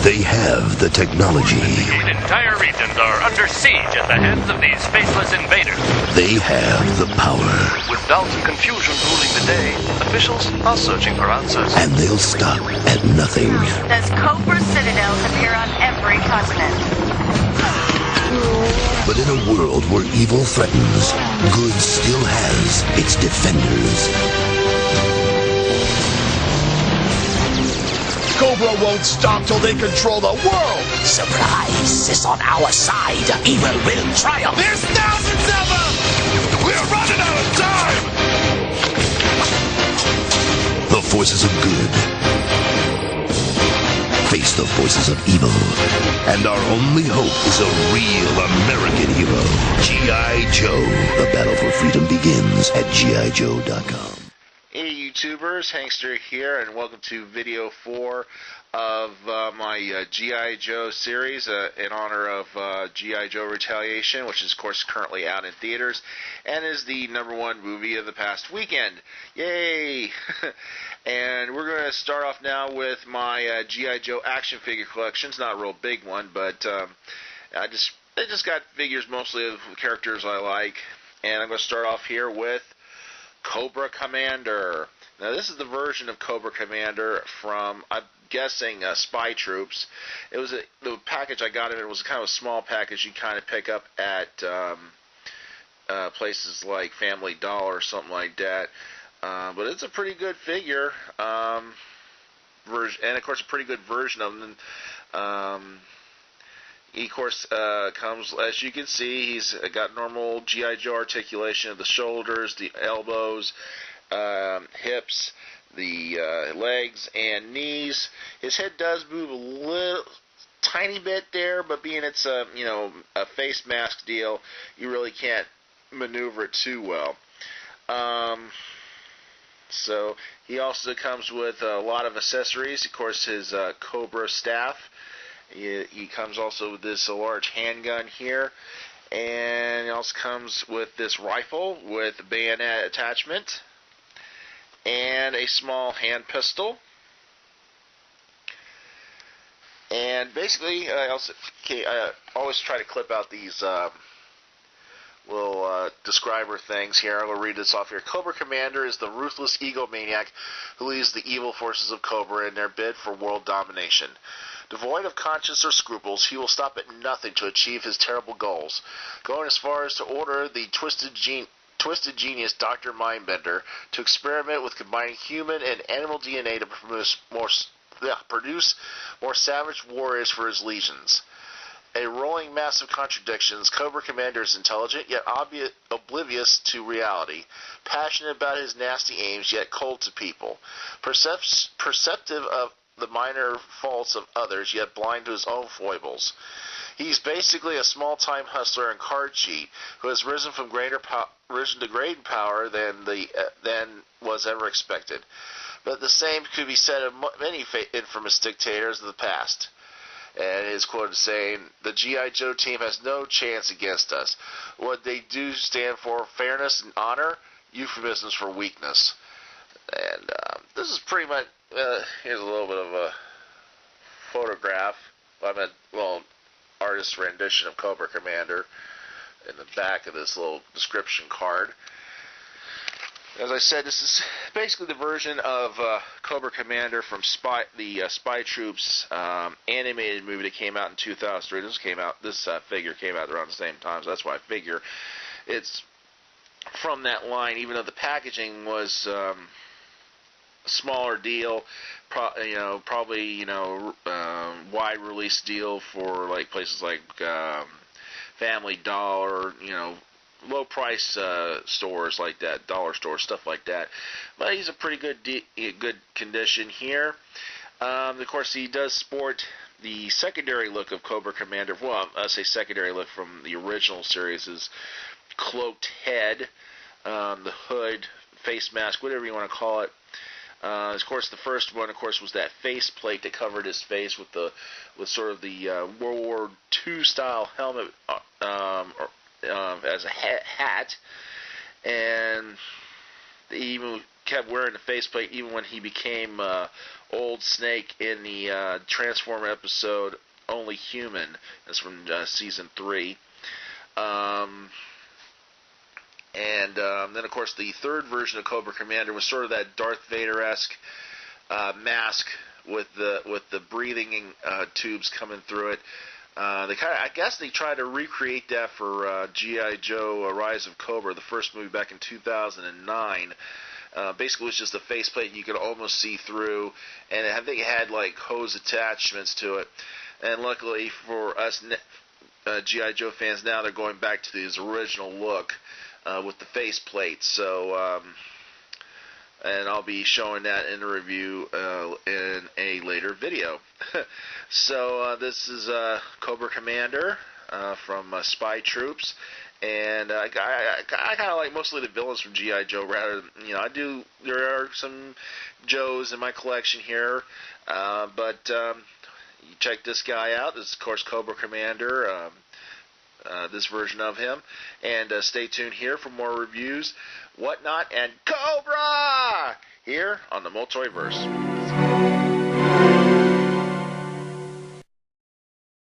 They have the technology. Entire regions are under siege at the hands of these faceless invaders. They have the power. With doubt and confusion ruling the day, officials are searching for answers. And they'll stop at nothing. Does Cobra citadels appear on every continent? But in a world where evil threatens, good still has its defenders. Cobra won't stop till they control the world! Surprise is on our side. Evil will triumph. There's thousands of them! We're running out of time! The forces of good face the forces of evil. And our only hope is a real American hero. G.I. Joe. The battle for freedom begins at GIJoe.com. Hey YouTubers, Hankster here, and welcome to video 4 of my G.I. Joe series in honor of G.I. Joe Retaliation, which is of course currently out in theaters and is the #1 movie of the past weekend. Yay! And we're going to start off now with my G.I. Joe action figure collection. It's not a real big one, but I just got figures mostly of characters I like, and I'm going to start off here with Cobra Commander. Now this is the version of Cobra Commander from, I'm guessing, Spy Troops. It was the package I got of it was kind of a small package you kind of pick up at places like Family Dollar or something like that. But it's a pretty good figure, version, and of course a pretty good version of them. He, of course, comes, as you can see, he's got normal G.I. Joe articulation of the shoulders, the elbows, hips, the legs, and knees. His head does move a little, tiny bit there, but being it's a face mask deal, you really can't maneuver it too well. So he also comes with a lot of accessories. Of course, his Cobra staff. He comes also with this large handgun here, and he also comes with this rifle with bayonet attachment and a small hand pistol. And basically, I always try to clip out these little describer things here. I'm going to read this off here. Cobra Commander is the ruthless egomaniac who leads the evil forces of Cobra in their bid for world domination. Devoid of conscience or scruples, he will stop at nothing to achieve his terrible goals, going as far as to order the twisted genius Dr. Mindbender to experiment with combining human and animal DNA to produce more savage warriors for his legions. A rolling mass of contradictions, Cobra Commander is intelligent yet oblivious to reality, passionate about his nasty aims yet cold to people, perceptive of the minor faults of others yet blind to his own foibles. He's basically a small-time hustler and card cheat who has risen to greater power than was ever expected. But the same could be said of many infamous dictators of the past. And his quote is saying, "The G.I. Joe team has no chance against us. What they do stand for, fairness and honor, euphemisms for weakness." And this is pretty much, here's a little bit of a photograph. I'm a little artist's rendition of Cobra Commander in the back of this little description card. As I said, this is basically the version of Cobra Commander from the Spy Troops animated movie that came out in 2003. This figure came out around the same time, so that's why I figure it's from that line. Even though the packaging was a smaller deal, probably wide release deal for like places like Family Dollar, low price stores like that, dollar stores, stuff like that. But he's a pretty good condition here. Of course, he does sport the secondary look of Cobra Commander. Well, I say secondary look from the original series is cloaked head, the hood, face mask, whatever you want to call it. Of course, the first one, of course, was that face plate that covered his face with sort of the World War II style helmet as a hat, and they even kept wearing the faceplate even when he became Old Snake in the Transformer episode Only Human. That's from season 3. And then, of course, the third version of Cobra Commander was sort of that Darth Vader-esque mask with the breathing tubes coming through it. I guess they tried to recreate that for G.I. Joe: Rise of Cobra, the first movie back in 2009. Basically, it was just a faceplate you could almost see through, and I think it had like hose attachments to it. And luckily for us G.I. Joe fans now, they're going back to his original look with the faceplate. So, and I'll be showing that in a review in a later video. So this is Cobra Commander from Spy Troops, and I kind of like mostly the villains from G.I. Joe. Rather, there are some Joes in my collection here, but you check this guy out. This is, of course, Cobra Commander. This version of him, and stay tuned here for more reviews, whatnot, and Cobra here on the Multiverse.